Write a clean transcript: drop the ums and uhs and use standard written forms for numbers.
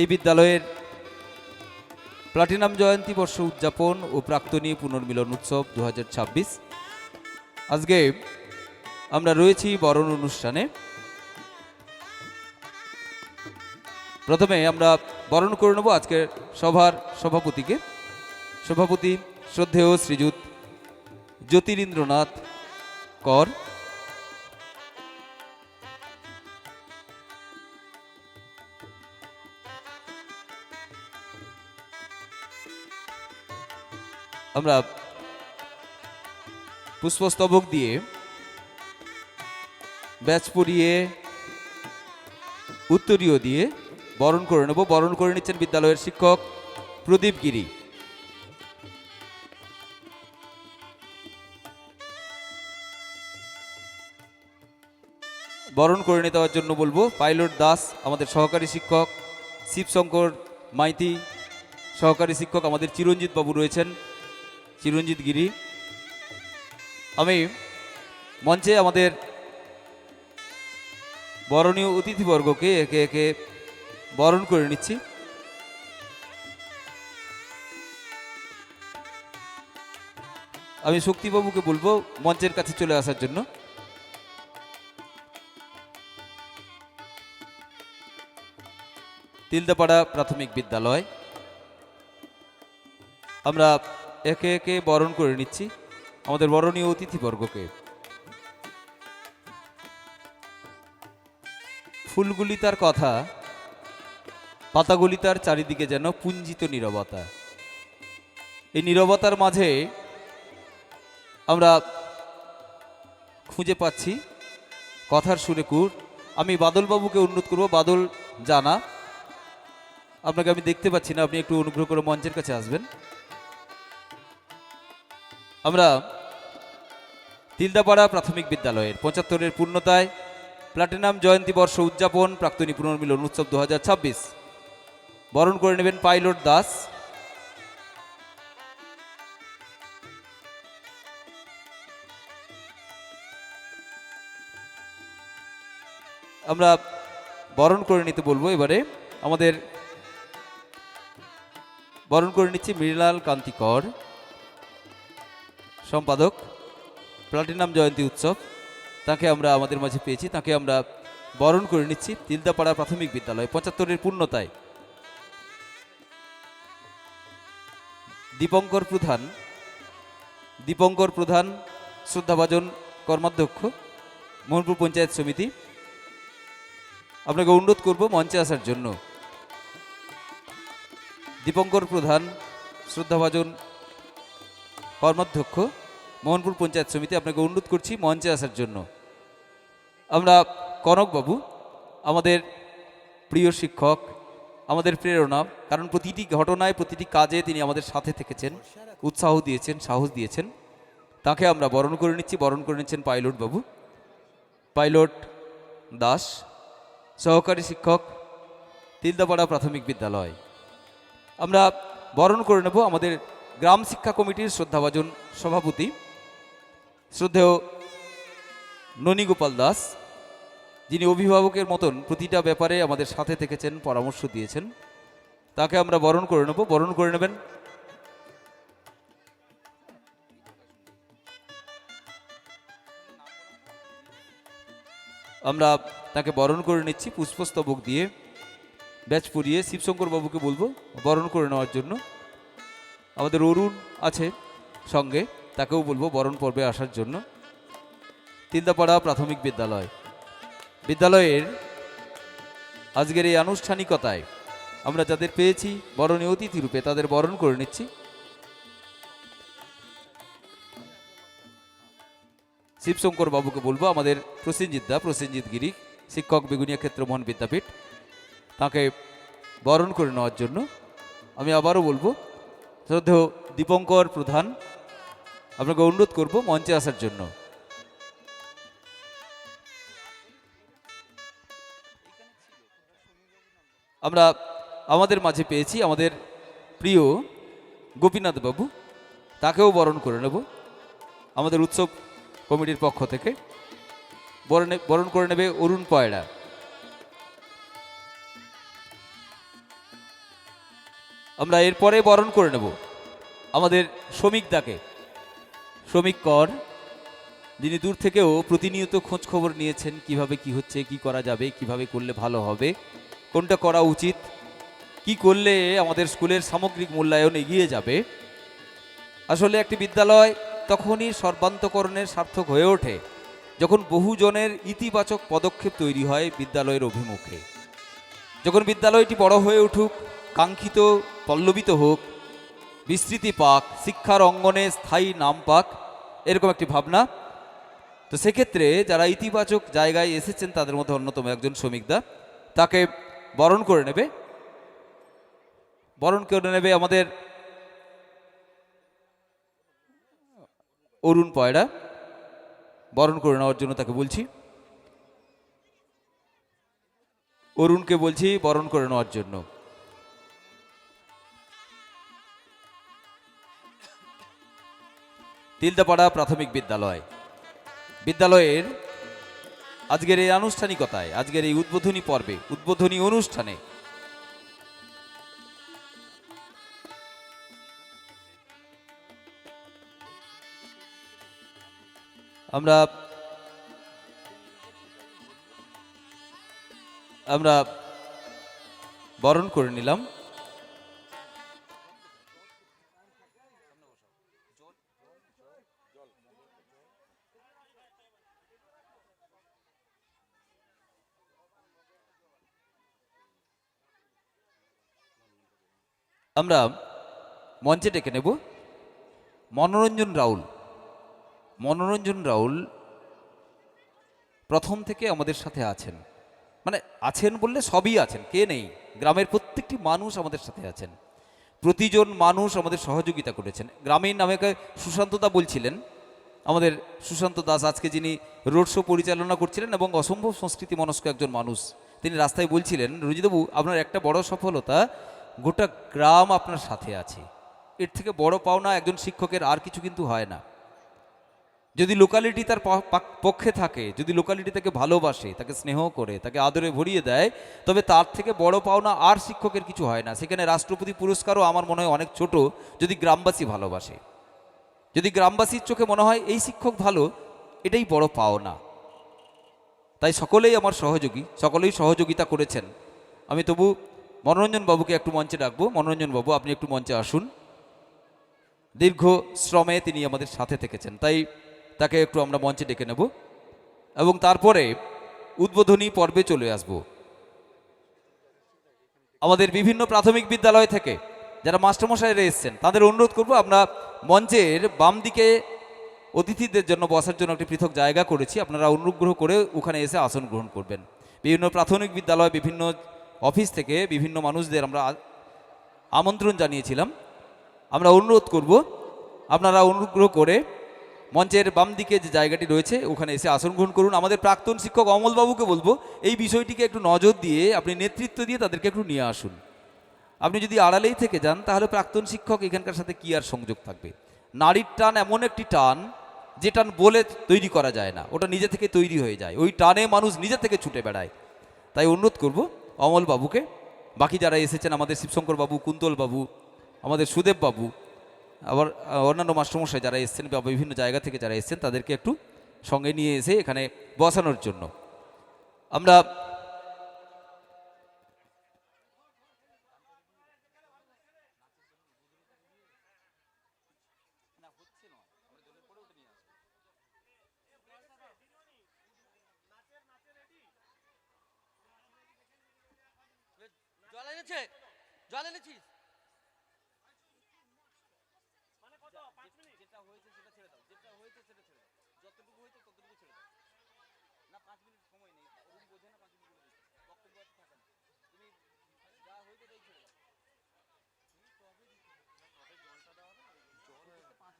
এই বিদ্যালয়ের প্লাটিনাম জয়ন্তী বর্ষ উদযাপন ও প্রাক্তনী পুনর্মিলন উৎসব 2026। আজকে আমরা রয়েছি বরণ অনুষ্ঠানে। প্রথমে আমরা বরণ করে নেব আজকের সভার সভাপতিকে। সভাপতি শ্রদ্ধেয় শ্রীযুত জ্যোতিরিন্দ্রনাথ কর। আমরা পুষ্পস্তবক দিয়ে ব্যাচ পরিয়ে উত্তরীয় দিয়ে বরণ করে নেব। বরণ করে নিচ্ছেন বিদ্যালয়ের শিক্ষক প্রদীপ গিরি। বরণ করে নিতে দেওয়ার জন্য বলবো পাইলট দাস, আমাদের সহকারী শিক্ষক শিবশঙ্কর মাইতি, সহকারী শিক্ষক আমাদের চিরঞ্জিত বাবু রয়েছেন, চিরঞ্জিত গিরি। আমি মঞ্চে আমাদের বরণীয় অতিথিবর্গকে একে একে বরণ করে নিচ্ছি। আমি শক্তিবাবুকে বলবো মঞ্চের কাছে চলে আসার জন্য। তিলদাপাড়া প্রাথমিক বিদ্যালয় আমরা একে একে বরণ করে নিচ্ছি আমাদের বরণীয় অতিথিবর্গকে। ফুলগুলি তার কথা, পাতাগুলি তার চারিদিকে যেন পুঞ্জিত নীরবতা। এই নীরবতার মাঝে আমরা খুঁজে পাচ্ছি কথার সুরে কুর। আমি বাদলবাবুকে অনুরোধ করব, বাদল জানা, আপনাকে আমি দেখতে পাচ্ছি না, আপনি একটু অনুগ্রহ করে মঞ্চের কাছে আসবেন। আমরা তিলদাপাড়া প্রাথমিক বিদ্যালয়ের 75-এর পূর্ণতায় প্লাটিনাম জয়ন্তী বর্ষ উদযাপন প্রাক্তনী পুনর্মিলন উৎসব 2026 বরণ করে নেবেন পাইলট দাস। আমরা বরণ করে নিতে বলবো। এবারে আমাদের বরণ করে নিচ্ছি মৃণাল কান্তি কর, সম্পাদক প্লাটিনাম জয়ন্তী উৎসব। তাকে আমরা আমাদের মাঝে পেয়েছি, তাকে আমরা বরণ করে নিচ্ছি তিলদাপাড়া প্রাথমিক বিদ্যালয় 75-এর পূর্ণতায়। দীপঙ্কর প্রধান শ্রদ্ধাভাজন কর্মাধ্যক্ষ মোহনপুর পঞ্চায়েত সমিতি, আপনাকে অনুরোধ করব মঞ্চে আসার জন্য। দীপঙ্কর প্রধান শ্রদ্ধাভাজন কর্মাধ্যক্ষ মোহনপুর পঞ্চায়েত সমিতি, আপনাকে অনুরোধ করছি মঞ্চে আসার জন্য। আমরা কনকবাবু, আমাদের প্রিয় শিক্ষক, আমাদের প্রেরণা, কারণ প্রতিটি ঘটনায় প্রতিটি কাজে তিনি আমাদের সাথে থেকেছেন, উৎসাহ দিয়েছেন, সাহস দিয়েছেন। তাকে আমরা বরণ করে নিচ্ছি। বরণ করে নিচ্ছেন পাইলট বাবু, পাইলট দাস, সহকারী শিক্ষক তিলদাপাড়া প্রাথমিক বিদ্যালয়। আমরা বরণ করে নেব আমাদের গ্রাম শিক্ষা কমিটির শ্রদ্ধাভাজন সভাপতি শ্রদ্ধেয় ননীগোপাল দাস, যিনি অভিভাবকের মতন প্রতিটা ব্যাপারে আমাদের সাথে থেকেছেন, পরামর্শ দিয়েছেন। তাকে আমরা বরণ করে নেব। বরণ করে নেবেন আমরা তাকে বরণ করে নিচ্ছি পুষ্পস্তবক দিয়ে ব্যাচ পরিয়ে। শিবশঙ্কর বাবুকে বলবো বরণ করে নেওয়ার জন্য। আমাদের অরুণ আছে সঙ্গে, তাকেও বলবো বরণ পর্বে আসার জন্য। তিলদাপাড়া প্রাথমিক বিদ্যালয়ের আজকের এই আনুষ্ঠানিকতায় আমরা যাদের পেয়েছি বরণীয় অতিথি রূপে, তাদের বরণ করে নিচ্ছি। শিবশঙ্কর বাবুকে বলবো আমাদের প্রসেনজিৎ গিরি, শিক্ষক বেগুনিয়া ক্ষেত্র মোহন বিদ্যাপীঠ, তাকে বরণ করে নেওয়ার জন্য। আমি আবারও বলবো শ্রদ্ধেয় দীপঙ্কর প্রধান, আপনাকে অনুরোধ করব মঞ্চে আসার জন্য। আমরা আমাদের মাঝে পেয়েছি আমাদের প্রিয় গোপীনাথ বাবু, তাকেও বরণ করে নেব আমাদের উৎসব কমিটির পক্ষ থেকে। বরণ করে নেবে অরুণ পয়রা। আমরা এরপরে বরণ করে নেব আমাদের শ্রমিকদাকে, শ্রমিক কর, যিনি দূর থেকেও প্রতিনিয়ত খোঁজ খবর নিয়েছেন কিভাবে কি হচ্ছে, কি করা যাবে, কিভাবে করলে ভালো হবে, কোনটা করা উচিত, কি করলে আমাদের স্কুলের সামগ্রিক মূল্যায়ন এগিয়ে যাবে। আসলে একটি বিদ্যালয় তখনই সর্বান্তকরণের সার্থক হয়ে ওঠে যখন বহুজনের ইতিবাচক পদক্ষেপ তৈরি হয় বিদ্যালয়ের অভিমুখে। যখন বিদ্যালয়টি বড় হয়ে উঠুক, কাঙ্ক্ষিত পল্লবিত হোক, বিস্তৃতি পাক, শিক্ষার অঙ্গনে স্থায়ী নাম পাক, এরকম একটি ভাবনা। তো সেক্ষেত্রে যারা ইতিবাচক জায়গায় এসেছেন তাদের মধ্যে অন্যতম একজন শ্রমিকদা, তাকে বরণ করে নেবে, বরণ করে নেবে আমাদের অরুণ পয়রা। বরণ করে নেওয়ার জন্য তাকে বলছি, অরুণকে বলছি বরণ করে নেওয়ার জন্য। তিলদাপাড়া প্রাথমিক বিদ্যালয়, বিদ্যালয়ের আজকের এই আনুষ্ঠানিকতায়, আজকের এই উদ্বোধনী পর্বে, উদ্বোধনী অনুষ্ঠানে আমরা আমরা বরণ করে নিলাম আমরা মঞ্চে ডেকে নেব মনোরঞ্জন রাউল। মনোরঞ্জন রাউল প্রথম থেকে আমাদের সাথে আছেন, মানে আছেন বললে সবই আছেন, কে নেই, গ্রামের প্রত্যেকটি মানুষ আমাদের সাথে আছেন, প্রতিজন মানুষ আমাদের সহযোগিতা করেছেন। গ্রামীণ আমাকে সুশান্তদা বলছিলেন, আমাদের সুশান্ত দাস আজকে যিনি রোড শো পরিচালনা করছিলেন এবং অসম্ভব সংস্কৃতি মনস্ক একজন মানুষ, তিনি রাস্তায় বলছিলেন, রঞ্জিতবাবু আপনার একটা বড় সফলতা, গোটা গ্রাম আপনার সাথে আছে, এর থেকে বড় পাওনা একজন শিক্ষকের আর কিছু কিন্তু হয় না। যদি লোকালিটি তার পক্ষে থাকে, যদি লোকালিটি তাকে ভালোবাসে, তাকে স্নেহ করে, তাকে আদরে ভরিয়ে দেয়, তবে তার থেকে বড় পাওনা আর শিক্ষকের কিছু হয় না। সেখানে রাষ্ট্রপতি পুরস্কারও আমার মনে হয় অনেক ছোট, যদি গ্রামবাসী ভালোবাসে, যদি গ্রামবাসীর চোখে মনে হয় এই শিক্ষক ভালো, এটাই বড় পাওনা। তাই সকলেই আমার সহযোগী, সকলেই সহযোগিতা করেছেন। আমি তবু মনোরঞ্জন বাবুকে একটু মঞ্চে ডাকবো। মনোরঞ্জন বাবু, আপনি একটু মঞ্চে আসুন। দীর্ঘ শ্রমে তিনি আমাদের সাথে থেকেছেন, তাই তাকে একটু আমরা মঞ্চে ডেকে নেব এবং তারপরে উদ্বোধনী পর্বে চলে আসব। আমাদের বিভিন্ন প্রাথমিক বিদ্যালয় থেকে যারা মাস্টারমশাইরা এসেছেন তাদের অনুরোধ করব, আমরা মঞ্চের বাম দিকে অতিথিদের জন্য বসার জন্য একটি পৃথক জায়গা করেছি, আপনারা অনুগ্রহ করে ওখানে এসে আসন গ্রহণ করবেন। বিভিন্ন প্রাথমিক বিদ্যালয়, বিভিন্ন অফিস থেকে বিভিন্ন মানুষদের আমরা আমন্ত্রণ জানিয়েছিলাম। আমরা অনুরোধ করব আপনারা অনুগ্রহ করে মঞ্চের বাম দিকে যে জায়গাটি রয়েছে ওখানে এসে আসন গ্রহণ করুন। আমাদের প্রাক্তন শিক্ষক অমলবাবুকে বলবো এই বিষয়টিকে একটু নজর দিয়ে, আপনি নেতৃত্ব দিয়ে তাদেরকে একটু নিয়ে আসুন। আপনি যদি আড়ালেই থেকে যান তাহলে প্রাক্তন শিক্ষক এখানকার সাথে কি আর সংযোগ থাকবে। নারীর টান এমন একটি টান, যে টান বলে তৈরি করা যায় না, ওটা নিজে থেকে তৈরি হয়ে যায়, ওই টানে মানুষ নিজে থেকে ছুটে বেড়ায়। তাই অনুরোধ করব অমল বাবুকে, বাকি যারা এসেছেন আমাদের শিবশঙ্কর বাবু, কুন্তল বাবু, আমাদের সুদেব বাবু, আবার অন্যান্য মাস্টারমশাই যারা এসছেন বা বিভিন্ন জায়গা থেকে যারা এসছেন তাদেরকে একটু সঙ্গে নিয়ে এসে এখানে বসানোর জন্য আমরা জল এনেছে, জল এনেছিস? যেটা হয়েছে সেটা ছেড়ে দাও, যেটা হয়েছে সেটা ছেড়ে দাও, যতটুকু হয়েছে ততটুকু ছেড়ে দাও। না 5 মিনিট সময় নেই।